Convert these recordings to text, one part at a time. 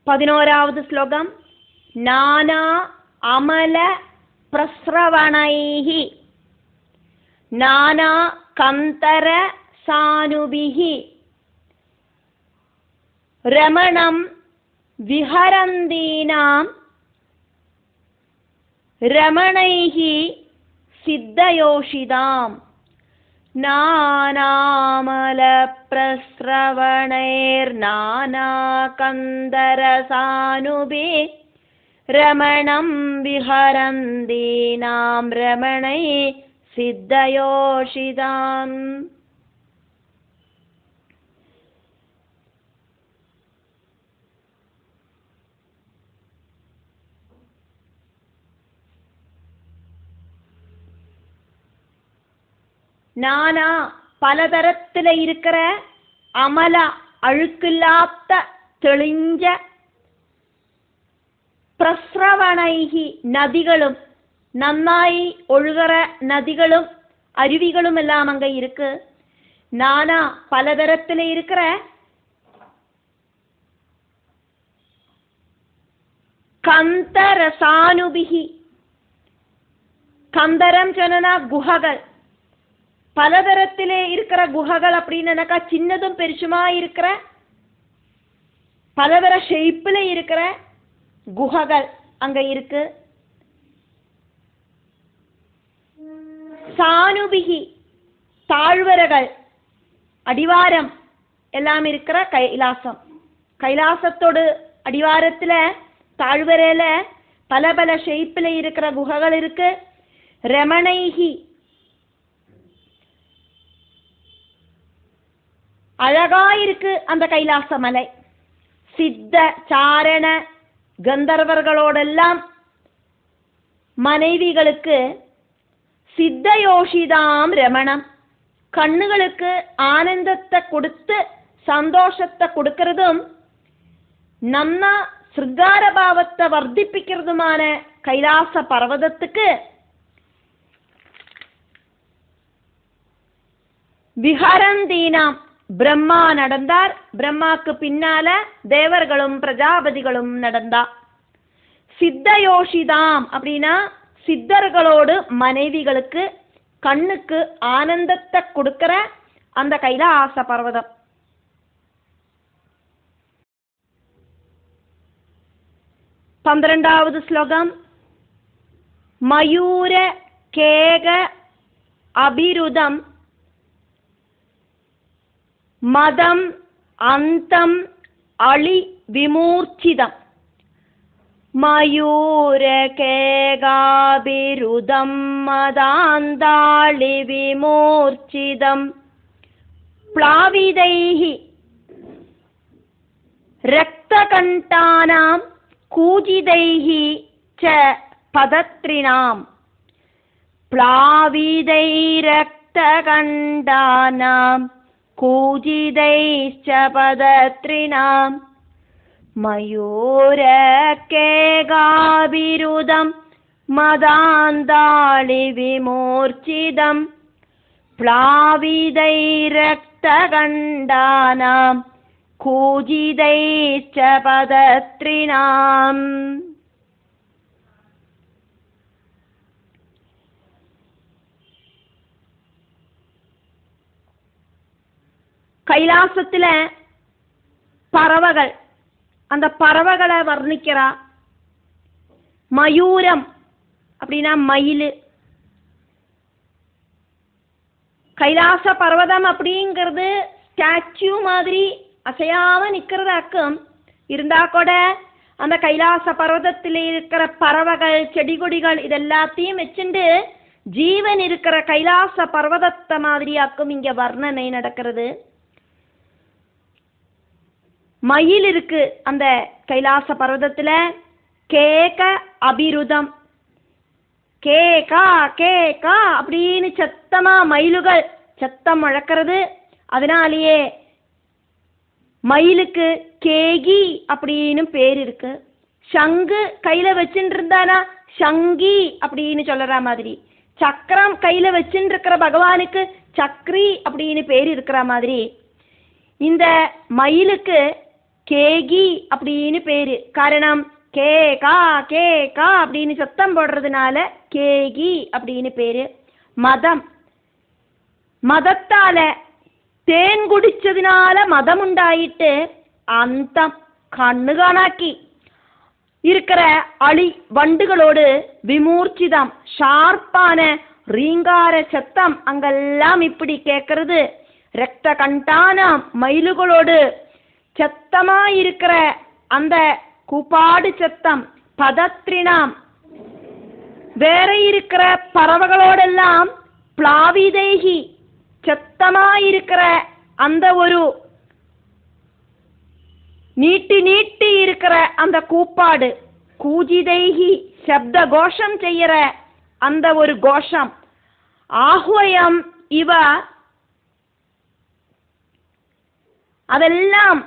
11வது ஸ்லோகம். நானா அமல பிரஸ்ரவணைஹி நானா கந்தர சானுபிஹி ரமணம் விஹரந்தீனாம் ரமணைஹி சித்தயோஷிதாம். நானாமல பிரஸ்ரவணைர் நானா கந்தர சானுபி ரமணம் விஹரந்தீனாம் ரமணை சித்தயோஷிதாம். நானா பலதரத்தில் இருக்கிற அமல அழுக்கில்லாத்த தெளிஞ்ச பிரஸ்ரவணைகி நதிகளும் நன்னாയി ஒழுகிற நதிகளும் அருவிகளும் எல்லாம் அங்க இருக்கு. நானா பலதரத்தில் இருக்கிற கந்தரசானுபிகி கந்தரம் சொன்னா குஹகள். பலதரத்திலே இருக்கிற குஹகள் அப்படின்னாக்கா சின்னதும் பெருசுமா இருக்கிற பலதர ஷேப்ல இருக்கிற குஹகள் அங்க இருக்கு. சானுபிகி தாழ்வரகள் அடிவாரம் எல்லாம் இருக்கிற கைலாசம். கைலாசத்தோடு அடிவாரத்துல தாழ்வரையில பல பல ஷேப்ல இருக்கிற குஹகள் இருக்கு. ரமணைகி அழகா இருக்கு அந்த கைலாச மலை. சித்த சாரண கந்தர்வர்களோடெல்லாம் மனைவிகளுக்கு சித்தயோஷிதாம் ரமணம் கண்ணுகளுக்கு ஆனந்தத்தை கொடுத்து சந்தோஷத்தை கொடுக்கிறதும் நம்ம சிருங்கார பாவத்தை வர்த்திப்பிக்கிறதுமான கைலாச பர்வதத்துக்கு விஹரந்தீனாம் பிரம்மா நடந்தார். பிரம்மாக்கு பின்னால தேவர்களும் பிரஜாபதிகளும் நடந்தா. சித்தயோஷிதாம் அப்படின்னா சித்தர்களோடு மனைவிகளுக்கு கண்ணுக்கு ஆனந்தத்தை கொடுக்கிற அந்த கைலாச பர்வதம். பன்னிரண்டாவது ஸ்லோகம். மயூர கேக அபிருதம் மதம் அந்தம் அளி விமூர்ச்சிதம். மயூர கேகாபிருதம் மதாந்தாளி விமூர்ச்சிதம் ப்ளாவிதைஹி ரக்தகண்டானாம் கூஜிதைஹி ச பதத்ரிணாம். ப்ளாவிதை ரக்தகண்டானாம் கூஜிதைச்ச பதத்ரிணாம். மயூர கேகாபிருதம் மதாந்தாளி விமூர்ச்சிதம் ப்ளாவிதை ரக்தகண்டானாம் கூஜிதைச்ச பதத்ரிணாம். கைலாசத்துல பறவைகள், அந்த பறவைகளை வர்ணிக்கிறா. மயூரம் அப்படின்னா மயில். கைலாச பர்வதம் அப்படிங்கிறது ஸ்டாச்சு மாதிரி அசையாம நிக்கிறதாக்கும். இருந்தா கூட அந்த கைலாச பர்வதத்தில் இருக்கிற பறவைகள் செடி கொடிகள் இதெல்லாத்தையும் வச்சுண்டு ஜீவன் இருக்கிற கைலாச பர்வதத்தை மாதிரியாக்கும் இங்க வர்ணனை நடக்கிறது. மயில் இருக்கு அந்த கைலாச பர்வதத்துல. கேக அபிருதம் கேகா கேகா அப்படின்னு சத்தமா மயிலுகள் சத்தம் முழக்கிறது. அதனாலேயே மயிலுக்கு கேகி அப்படின்னு பேர் இருக்கு. சங்கு கையில வச்சுட்டு இருந்தானா சங்கி அப்படின்னு சொல்ற மாதிரி, சக்கரம் கையில வச்சுட்டு இருக்கிற பகவானுக்கு சக்ரி அப்படின்னு பேர் இருக்கிற மாதிரி இந்த மயிலுக்கு கேகி அப்படின்னு பேரு. காரணம் கே கா அப்படின்னு சத்தம் போடுறதுனால கேகி அப்படின்னு பேரு. மதம், மதத்தால தேன் குடிச்சதுனால மதம் உண்டாயிட்டு அந்தம் கண்ணு காணாக்கி இருக்கிற அழி வண்டுகளோடு விமூர்ச்சிதம் ஷார்ப்பான ரீங்கார சத்தம் அங்கெல்லாம் இப்படி கேட்கறது. ரத்த கண்டான மயிலுகளோடு சத்தமா இருக்கிற அந்த கூப்பாடு சத்தம். பதத்ரினாம் வேற இருக்கிற பறவைகளோடெல்லாம் பிளாவிதைகி சத்தமா இருக்கிற அந்த ஒரு நீட்டி நீட்டி இருக்கிற அந்த கூப்பாடு. கூஜிதைகி சப்த கோஷம் செய்யற அந்த ஒரு கோஷம். ஆஹ்வயம் இவ அதெல்லாம்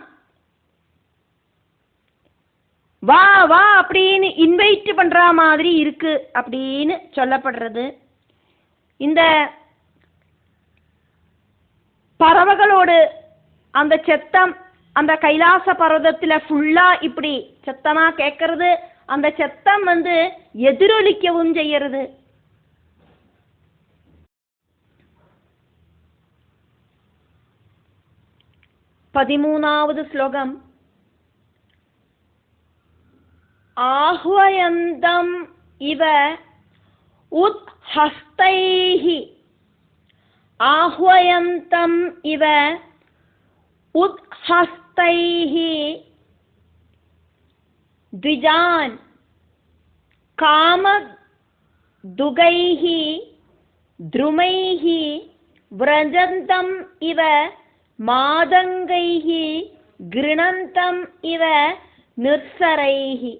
வா வா அப்படின்னு இன்வைட் பண்ற மாதிரி இருக்கு அப்படின்னு சொல்லப்படுறது. இந்த பறவைகளோடு அந்த சத்தம் அந்த கைலாச பர்வதத்துல ஃபுல்லா இப்படி சத்தமா கேட்கறது. அந்த சத்தம் எதிரொலிக்கவும் செய்யறது. பதிமூணாவது ஸ்லோகம். ஆஹ்வயந்தம் இவ உத்ஹஸ்தைஹி. ஆஹ்வயந்தம் இவ உத்ஹஸ்தைஹி த்விஜான் காமதுகைஹி த்ருமைஹி வ்ரஜந்தம் இவ மாதங்கைஹி கிருணந்தம் இவ நிர்சரைஹி.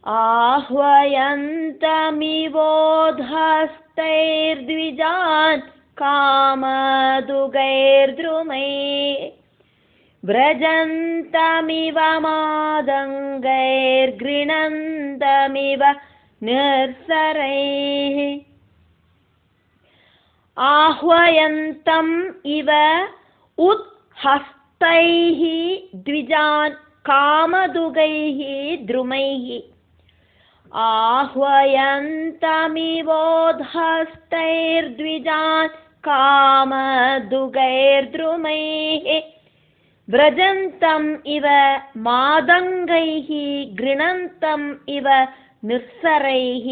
ஆஹ்வயந்தமிவோத்ஹஸ்தைர்த்விஜான் காமதுகைர்த்ருமை व्रजन्तमिव मादङ्गैर्गृणन्तमिव निर्सरैः. आह्वयन्तम् इव उद्हस्तैः द्विजान् कामदुगैः द्रुमैः. आह्वयन्तमिवोद्हस्तैर्द्विजान् कामदुगैर्द्रुमैः व्रजन्तम् इव मादङ्गैः गृणन्तम् इव निर्सरैः.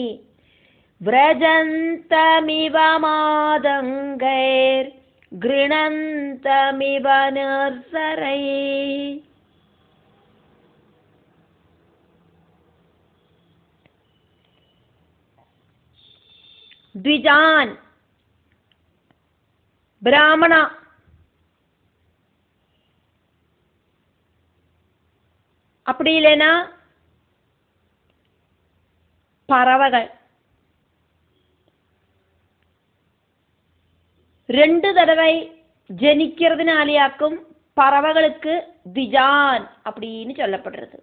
व्रजन्तमिव मादङ्गैर्गृणन्तमिव निर्सरैः. द्विजान् ब्राह्मण அப்படி இல்லைனா பறவைகள். 2 தடவை ஜனிக்கிறதுனாலேயாக்கும் பறவைகளுக்கு திஜான் அப்படின்னு சொல்லப்படுறது.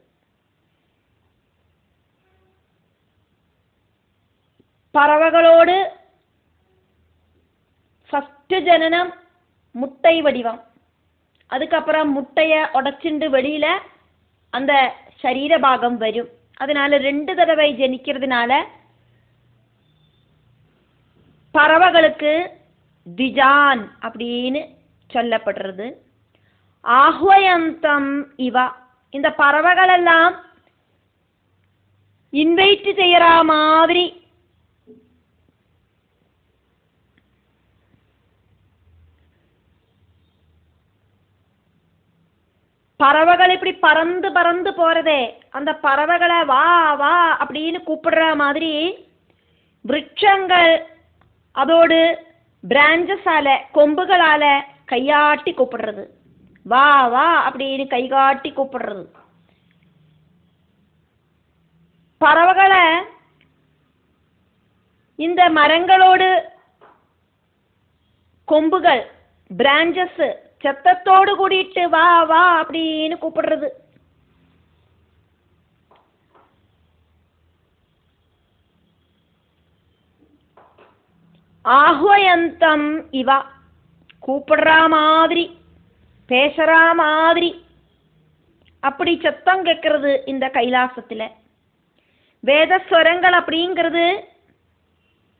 பறவைகளோடு ஃபர்ஸ்ட் ஜனனம் முட்டை வடிவம். அதுக்கப்புறம் முட்டைய உடைச்சிண்டு வெளியில அந்த சரீர பாகம் வரும். அதனால 2 தடவை ஜனிக்கிறதுனால பறவைகளுக்கு திஜான் அப்படின்னு சொல்லப்படுறது. ஆஹ்வயந்தம் இவா இந்த பறவைகள் எல்லாம் இன்வைட் செய்யற மாதிரி பறவைகள் இப்படி பறந்து பறந்து போறதே அந்த பறவைகளை வா வா அப்படின்னு கூப்பிடுற மாதிரி விருட்சங்கள் அதோடு பிரான்சஸால கொம்புகளால கையாட்டி கூப்பிடுறது. வா வா அப்படின்னு கைகாட்டி கூப்பிடுறது. பறவைகளை இந்த மரங்களோடு கொம்புகள் பிரான்சஸ் சத்தத்தோடு கூடிட்டு வா வா அப்படின்னு கூப்பிடுறது. ஆஹ்வயந்தம் இவா கூப்பிடுற மாதிரி பேசுற மாதிரி அப்படி சத்தம் கேட்கறது இந்த கைலாசத்துல. வேதஸ்வரங்கள் அப்படிங்கிறது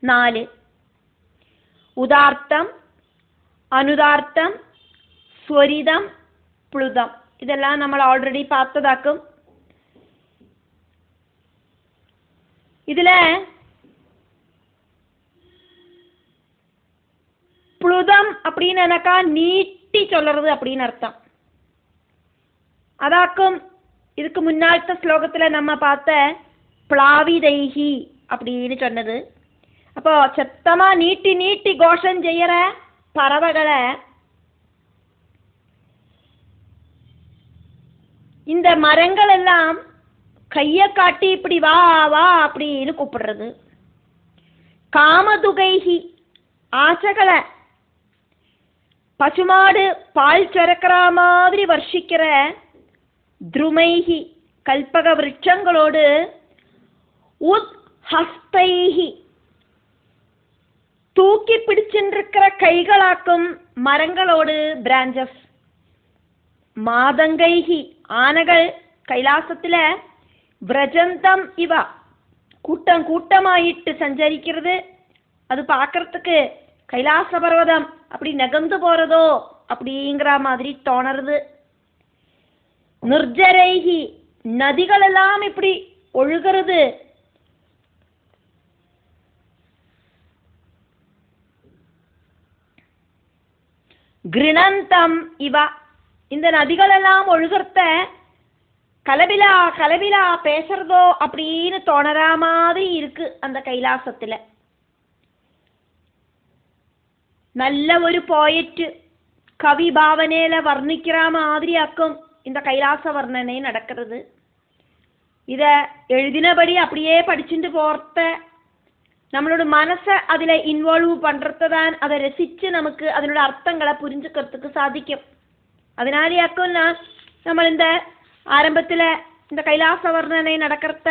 4: உதார்த்தம், அனுதார்த்தம், ஸ்வரிதம், புளுதம். இதெல்லாம் നമ്മൾ ஆல்ரெடி பார்த்ததாக்கும். இதுல புளுதம் அப்படின்னாக்கா நீட்டி சொல்றது அப்படின்னு அர்த்தம். அதாக்கும் இதுக்கு முன்னாள்த்த ஸ்லோகத்துல நம்ம பார்த்த பிளாவிதைஹி அப்படின்னு சொன்னது. அப்போ சத்தமா நீட்டி நீட்டி கோஷம் செய்யற பறவைகளை இந்த மரங்கள் எல்லாம் கைய காட்டி இப்படி வா வா அப்படின்னு கூப்பிடுறது. காமதுகைஹி ஆசைகளை பசுமாடு பால் சுரக்கிற மாதிரி வர்ஷிக்கிற துருமைஹி கல்பக விருட்சங்களோடு உத்ஹஸ்தைஹி தூக்கி பிடிச்சிருக்கிற கைகளாக்கும் மரங்களோடு பிராஞ்சஸ். மாதங்கைஹி ஆனைகள் கைலாசத்துல விரஜந்தம் இவ கூட்டம் கூட்டமாயிட்டு சஞ்சரிக்கிறது. அது பார்க்கறதுக்கு கைலாச பர்வதம் அப்படி நகர்ந்து போறதோ அப்படிங்கிற மாதிரி தோணுறது. நிர்ஜரைஹி நதிகள் எல்லாம் இப்படி ஒழுகிறது. கிருணந்தம் இவ இந்த நதிகள் எல்லாம் ஒழுகிறத கலபிலா கலபிலா பேசுறதோ அப்படின்னு தோணற மாதிரி இருக்கு அந்த கைலாசத்துல. நல்ல ஒரு போயറ്റ് கவி பாவனையில வர்ணிக்கிற மாதிரியாக்கும் இந்த கைலாச வர்ணனை நடக்கிறது. இத எழுதினபடி அப்படியே படிச்சுட்டு போறத நம்மளோட மனசை அதில் இன்வால்வ் பண்ணுறது தான் அதை ரசித்து நமக்கு அதனோட அர்த்தங்களை புரிஞ்சுக்கிறதுக்கு சாதிக்கும். அதனாலேயாக்கும் நம்ம இந்த ஆரம்பத்தில் இந்த கைலாச வர்ணனை நடக்கிறத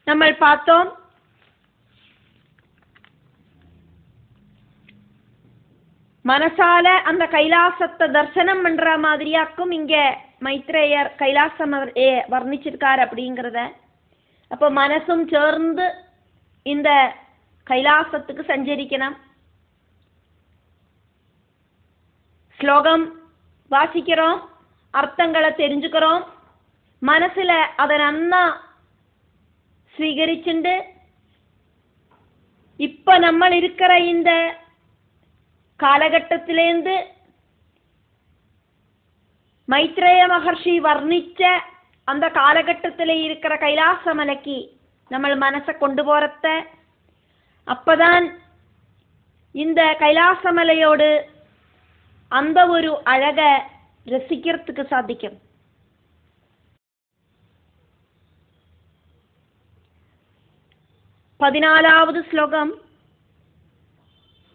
நம்ம பார்த்தோம். மனசால அந்த கைலாசத்தை தரிசனம் பண்ற மாதிரியாக்கும் இங்க மைத்ரேயர் கைலாசம் வர்ணிச்சிருக்கார் அப்படிங்கிறத. அப்போ மனசும் சேர்ந்து இந்த கைலாசத்துக்கு சஞ்சரிக்கணும். ஸ்லோகம் வாசிக்கிறோம், அர்த்தங்களை தெரிஞ்சுக்கிறோம், மனசுல அதை நன்னா ஸ்வீகரிச்சுண்டு இப்ப நம்ம இருக்கிற இந்த காலகட்டத்திலேருந்து மைத்ரேய மகர்ஷி வர்ணிச்ச அந்த காலகட்டத்தில் இருக்கிற கைலாச மலைக்கு நம்ம மனசை கொண்டு போறத அப்பதான் இந்த கைலாச மலையோடு அந்த ஒரு அழக ரசிக்கிறதுக்கு சாதிக்கும். பதினாலாவது ஸ்லோகம்.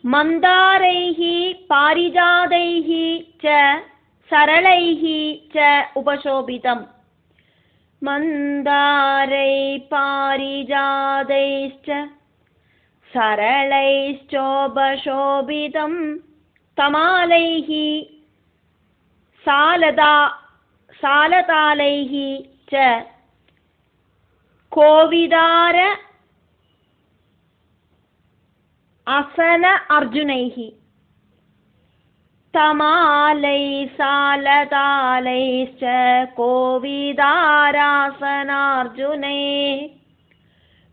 மந்தாரைஹி பாரிஜாதைஹி ச சரளைஹி ச உபசோபிதம். மந்தாரை பாரிஜாதைश्च சரளைश्चोपशोभितं தமாலைஹி சாலதாலைஹி ச கோவிதார அசன அர்ஜுனைஹி. தமாலை சாலதாலைश्च கோவிதாராசனார்ஜுனை.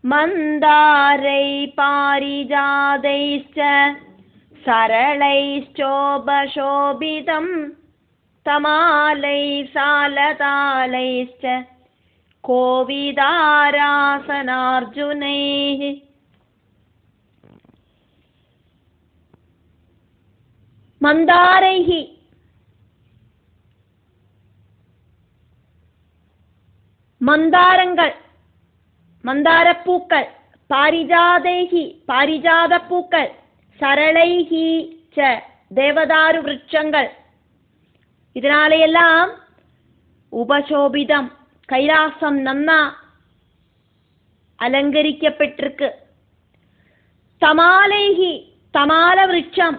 மந்தாரை பாரிஜாதைश्च சரளைश्चोपशोभितं தமாலை சாலதாலைश्च கோவிதாராசனார்ஜுனை. மந்தாரைஹி மந்தாரங்கள் மந்தாரப்பூக்கள், பாரிஜாதைஹி பாரிஜாத பூக்கள், சரளைஹி ச தேவதாரு விருட்சங்கள். இதனாலையெல்லாம் உபசோபிதம் கைலாசம் நன்னா அலங்கரிக்கப்பட்டிருக்கு. தமாலைஹி தமால விருட்சம்,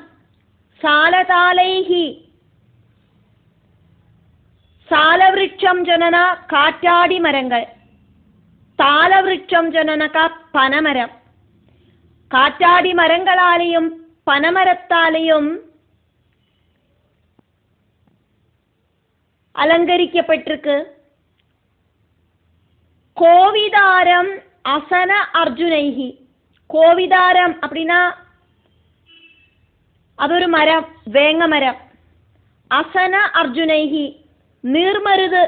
சாலதாலைஹி ஸ்தலவிருட்சம் சொன்னா காற்றாடி மரங்கள், தாளவிருட்சம் சொன்னாக்கா பனமரம். காற்றாடி மரங்களாலேயும் பனமரத்தாலேயும் அலங்கரிக்கப்பட்டிருக்கு. கோவிதாரம் அசன அர்ஜுனைகி. கோவிதாரம் அப்படின்னா அது ஒரு மரம், வேங்க மரம். அசன அர்ஜுனைகி நீர்மருது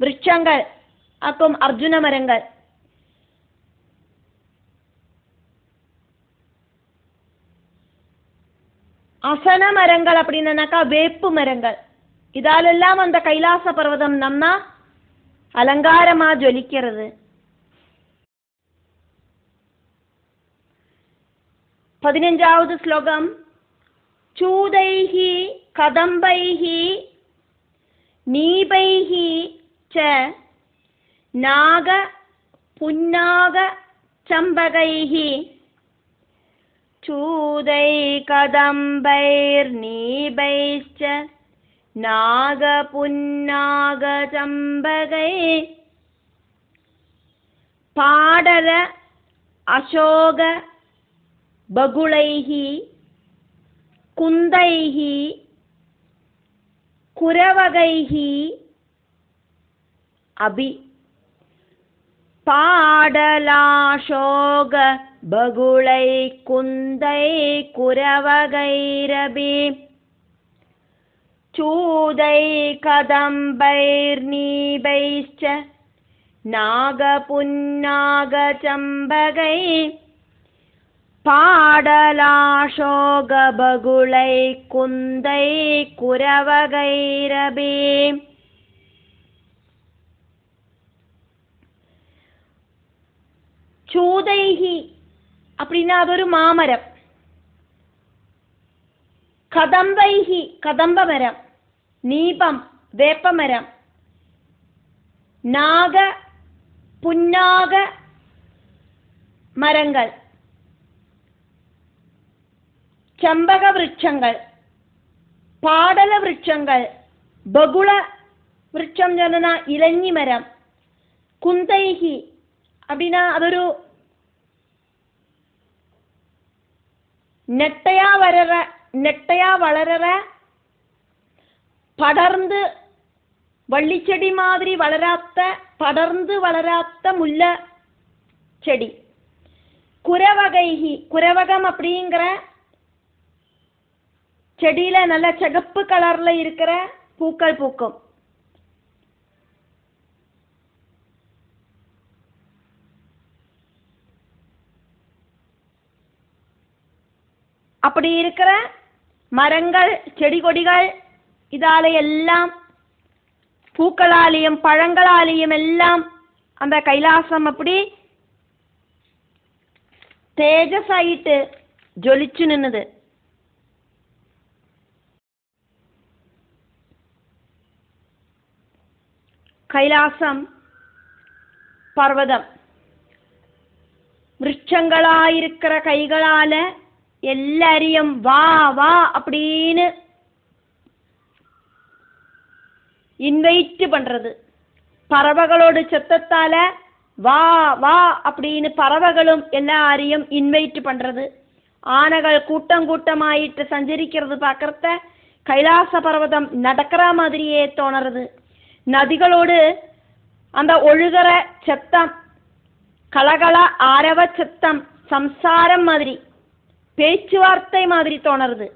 விருட்சங்கள் ஆக்கும் அர்ஜுன மரங்கள். அசன மரங்கள் அப்படின்னாக்கா வேப்பு மரங்கள். இதாலெல்லாம் அந்த கைலாச பர்வதம் நன்னா அலங்காரமா ஜொலிக்கிறது. 15வது ஸ்லோகம். சூதைஹி கதம்பைஹி நீபைஹி ச நாக புன்னாக சம்பகைஹி. சூதை கதம்பைர் நீபைச்ச நாக புன்னாக சம்பகை. பாடல அசோக பகுளைஹி குந்தைஹி குரவகைஹி அபி. பாடலாசோக பகுளை குந்தை குரவகைரபி. சூதை கதம்பைர் நீபைச்ச நாக புன்னாக சம்பகை. பாடலாசோக பகுளை குந்தை குரவகைரபி. சூதைஹி அப்படின்னா அது ஒரு மாமரம். கதம்பைஹி கதம்ப மரம், நீபம் வேப்பமரம், நாக புன்னாக மரங்கள், சம்பக விருட்சங்கள், பாடல விருட்சங்கள், பகுள விருட்சம் சொன்னா இளஞ்சி மரம், குந்தைஹி அப்படின்னா அതൊരു நெட்டையா வளர படர்ந்து வள்ளிச்செடி மாதிரி படர்ந்து வளராத்த முல்ல செடி. குரவகைஹி குரவகம் அப்படிங்கிற செடியில நல்ல சிகப்பு கலர்ல இருக்கிற பூக்கள் பூக்கும். அப்படி இருக்கிற மரங்கள் செடி கொடிகள் இதால எல்லாம் பூக்களாலேயும் பழங்களாலேயும் எல்லாம் அந்த கைலாசம் அப்படி தேஜஸாயிட்டு ஜொலிச்சு நின்னுது. கைலாசம் பர்வதம் விருட்சங்களாயிருக்கிற கைகளால எல்லாரையும் வா வா அப்படின்னு இன்வைட் பண்றது. பறவைகளோட சத்தத்தால வா வா அப்படின்னு பறவைகளும் எல்லாரையும் இன்வைட் பண்றது. ஆனைகள் கூட்டம் கூட்டமாயிட்டு சஞ்சரிக்கிறது பார்க்கறத கைலாச பர்வதம் நடக்கிற மாதிரியே தோணுறது. நதிகளோடு அந்த ஒழுகிற சத்தம், கலகல ஆரவ சத்தம் சம்சாரம் மாதிரி பேச்சுவார்த்தை மாதிரி தோணுறது.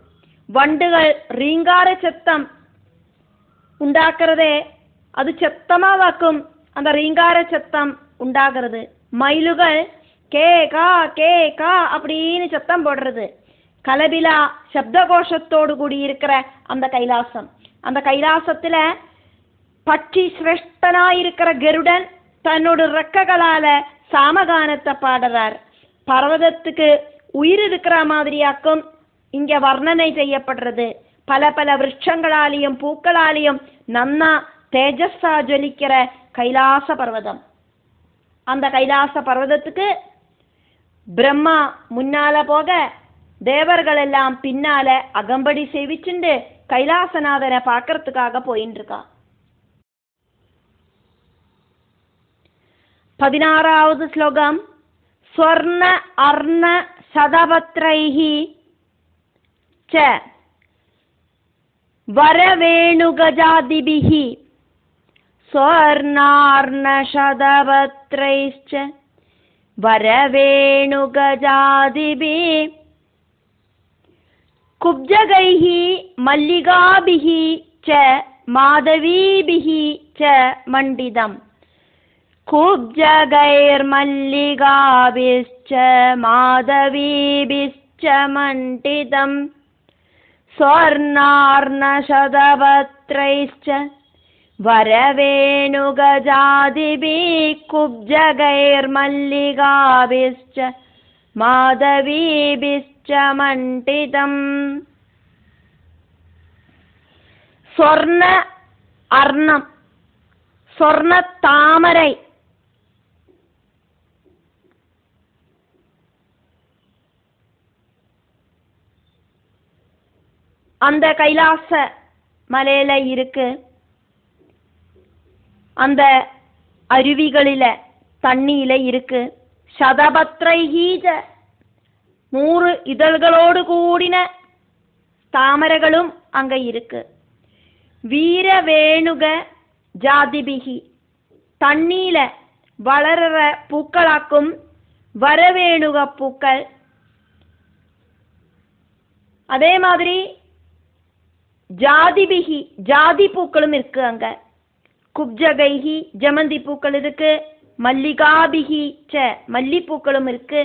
வண்டுகள் ரீங்கார சத்தம் உண்டாக்குறதே அது சத்தமாவாக்கும் அந்த ரீங்கார சத்தம் உண்டாகிறது. மயிலுகள் கே கா அப்படின்னு சத்தம் போடுறது. கலபிலா சப்தகோஷத்தோடு கூடி இருக்கிற அந்த கைலாசம். அந்த கைலாசத்துல பட்சி சிரேஷ்டனாயிருக்கிற கருடன் தன்னோட ரெக்கைகளால சாமகானத்தை பாடுறார். பர்வதத்துக்கு உயிர் இருக்கிற மாதிரியாக்கும் இங்க வர்ணனை செய்யப்படுறது. பல பல விருட்சங்களாலேயும் பூக்களாலேயும் நன்னா தேஜஸா ஜொலிக்கிற கைலாச பர்வதம். அந்த கைலாச பர்வதத்துக்கு பிரம்மா முன்னால போக தேவர்கள் எல்லாம் பின்னால அகம்படி சேவிச்சுண்டு கைலாசநாதனை பார்க்கறதுக்காக போயின்னு இருக்கா. 16வது ஸ்லோகம். ஸ்வர்ண அர்ண சதபத்ரைஹி ச வரவேணுகஜாதிபிஹி ஸ்வர்ணார்ண சதபத்ரைश्च வரவேணுகஜாதிபிஹி குப்ஜகைஹி மல்லிகாபிஹி ச மாதவீபிஹி ச மண்டிதம். குப்ஜகைர்மல்லிகாபிश्च மாதவீபிश्च மண்டிதம். ஸ்வர்ணார்ணசதபத்ரைश्च வரவேணுகஜாதிபிः குப்ஜகைர்மல்லிகாபிश्च மாதவீபிश्च மண்டிதம். சொர்ண அர்ணம், சொர்ண தாமரை, அந்த கைலாச மலையில இருக்கு. அந்த அருவிகளில தண்ணியில இருக்கு. சதபத்ரைஹீஜ 100 இதழ்களோடு கூடின தாமரைகளும் அங்க இருக்கு. வீரவேணுக ஜாதிபிகி தண்ணீல வளர்ற பூக்களாக்கும் வரவேணுக பூக்கள். அதே மாதிரி ஜாதிபிகி ஜாதி பூக்களும் இருக்கு அங்க. குப்ஜகைஹி ஜமந்தி பூக்கள் இருக்கு. மல்லிகாபிகி ச மல்லிப்பூக்களும் இருக்கு.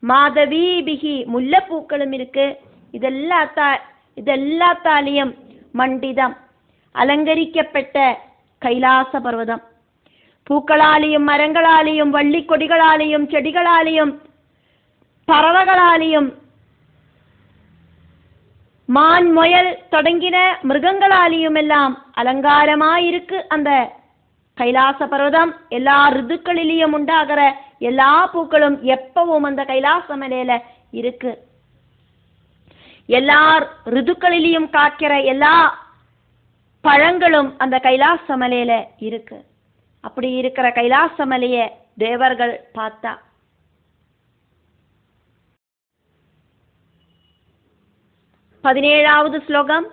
மாதவீபிகி முல்லைப்பூக்களும் இருக்கு. இதெல்லாத்தாலையும் மண்டிதம் அலங்கரிக்கப்பட்ட கைலாச பர்வதம். பூக்களாலேயும் மரங்களாலேயும் வள்ளி கொடிகளாலேயும் செடிகளாலேயும் பறவைகளாலேயும் மான் முயல் தொடங்கின மிருகங்களாலேயும் எல்லாம் அலங்காரமாயிருக்கு அந்த கைலாச பர்வதம். எல்லா ரிதுக்களிலேயும் உண்டாகிற எல்லா பூக்களும் எப்பவும் அந்த கைலாச மலையில இருக்கு. எல்லா ரிதுக்களிலேயும் காக்கிற எல்லா பழங்களும் அந்த கைலாச மலையில இருக்கு. அப்படி இருக்கிற கைலாச மலைய தேவர்கள் பார்த்தா. பதினேழாவது ஸ்லோகம்.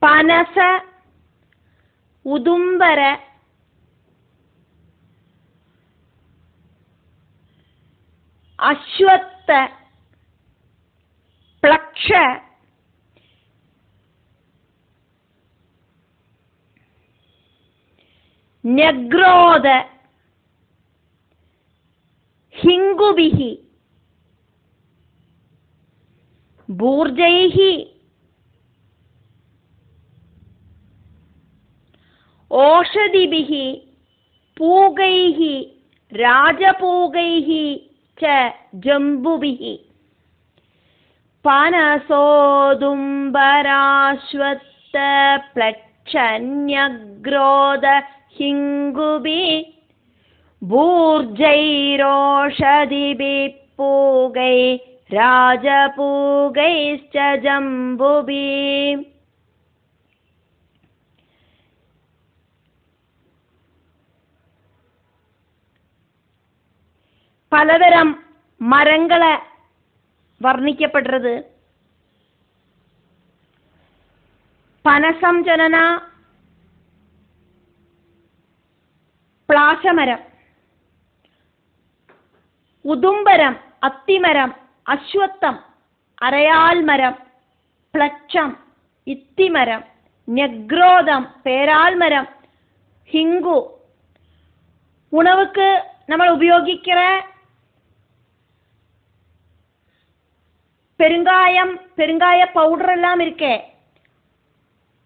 பனச உதும்பர அஸ்வத்த ப்ளக்ஷ ன்யக்ரோத ஹிங்குபிஹி பூர்ஜைஹி ஓஷதிபிஹி பூகைஹி ராஜபூகைஹி ச ஜம்புபிஹி பனசோதும்பராஸ்வத்த ப்ளக்ஷன்யக்ரோத ஹிங்குபி பூர்ஜைரோஷதிபி பூகை ராஜபூகைश्च ஜம்புபி. പലതരം മരങ്ങളെ വർണ്ണിക്കപ്പെടുന്നത്. പനസം ജനന പ്ലാശമരം, ഉദുംബരം അത്തിമരം, അശ്വത്ഥം അരയാൽ മരം, പ്ലക്ഷം ഇത്തിമരം, ന്യഗ്രോധം പേരാൽ മരം, ഹിങ്കു உணவுக்கு நம்ம உபயோகிக்கிற பெருங்காய பவுடர் எல்லாம் இருக்கே,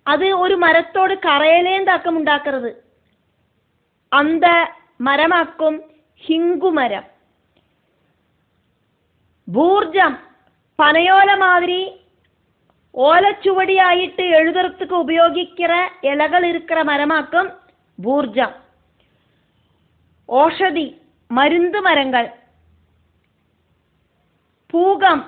அது ஒரு மரத்தோடு கரையிலேந்தாக்கம் உண்டாக்குறது. அந்த மரமாக்கும் ஹிங்கு மரம். பூர்ஜம் பனையோல மாதிரி ஓலச்சுவடியாயிட்டு எழுதுறதுக்கு உபயோகிக்கிற இலைகள் இருக்கிற மரமாக்கும் பூர்ஜம். ஓஷதி மருந்து மரங்கள். பூகம்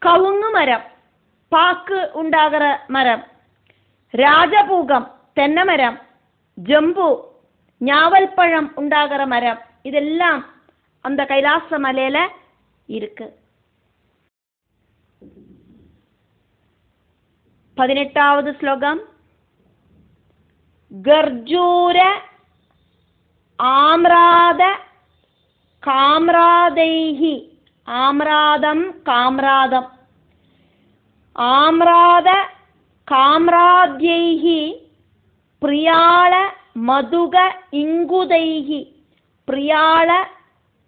கவுங்கு மரம், பாக்கு உண்டாகிற மரம். ராஜபூகம் தென்னை மரம். ஜம்பு ஞாவல் பழம் உண்டாகிற மரம். இதெல்லாம் அந்த கைலாச மலையில இருக்கு. 18வது ஸ்லோகம். கர்ஜூர ஆம்ராத காம்ராதைஹி. ஆம்ராதம் காம்ராதம். ஆம்ராத காம்ராத்யைஹி பிரியாள மதுக இங்குதைஹி. பிரியாள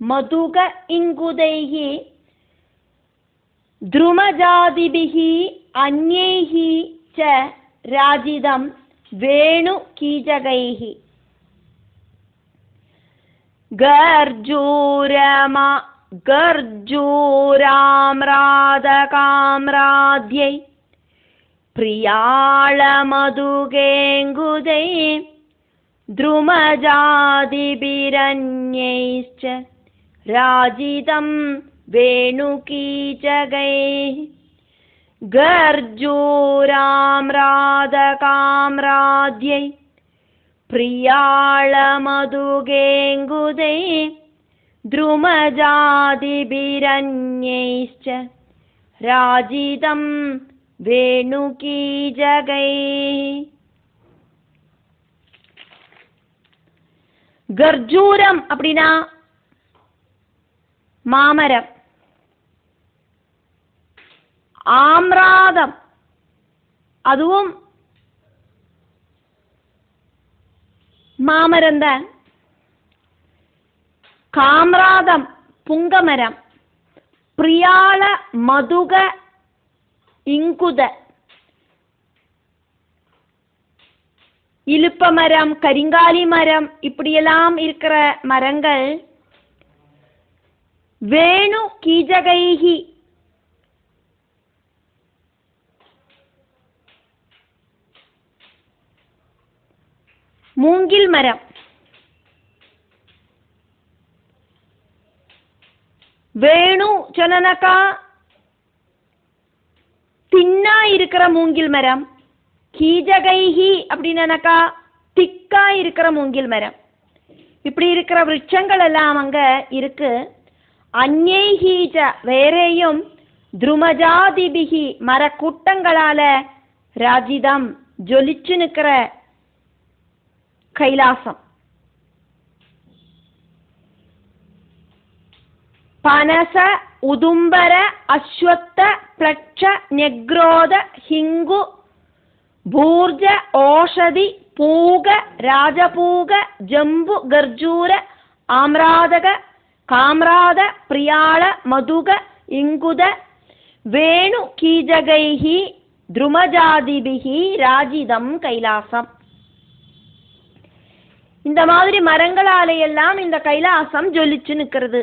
மதுக இங்குதைஹி த்ருமஜாதிபிஹி அன்யைஹி ச ராஜிதம் வேணு கீஜகைஹி. கர்ஜூரமா கர்ஜூராம்ராத காம்ராத்யை பிரியாள மதுகேங்குதை த்ருமஜாதிபிரன்யைச்ச ராஜிதம் வேணுகீச்சகைः. கர்ஜூராம்ராத காம்ராத்யை பிரியாள மதுகேங்குதை த்ருமஜாதிபிரன்யைச்ச ராஜிதம் வேணுகீஜகைः. கர்ஜூரம் அப்படின்னா மாமரம். ஆம்ராதம் அதுவும் மாமரம்தான். காம்ராதம் புங்கமரம். பிரியாள மதுக இங்குத இலுப்ப மரம், கரிங்காலி மரம், இப்படியெல்லாம் இருக்கிற மரங்கள் வேணு கீஜகைஹி மூங்கில் மரம். வேணு சொன்னனாக்கா தின்னா இருக்கிற மூங்கில் மரம். கீஜகைஹி அப்படின்னாக்கா திக்கா இருக்கிற மூங்கில் மரம். இப்படி இருக்கிற விருட்சங்கள் எல்லாம் அங்க இருக்கு. அந்யைஹீஜ வேறேயும் த்ருமஜாதிபிகி மரக்கூட்டங்களால ராஜிதம் ஜொலிச்சு நிற்கிற கைலாசம். பனச உதும்பர அஸ்வத்த ப்ளட்ச நெக்ரோத ஹிங்கு பூர்ஜ ஓஷதி பூக ராஜபூக ஜம்பு கர்ஜூர ஆம்ராதக காம்ராத பிரியாள மதுக இங்குத வேணு கீஜகைஹி த்ருமஜாதிபிகி ராஜிதம் கைலாசம். இந்த மாதிரி மரங்களாலையெல்லாம் இந்த கைலாசம் ஜொலிச்சு நிற்கிறது.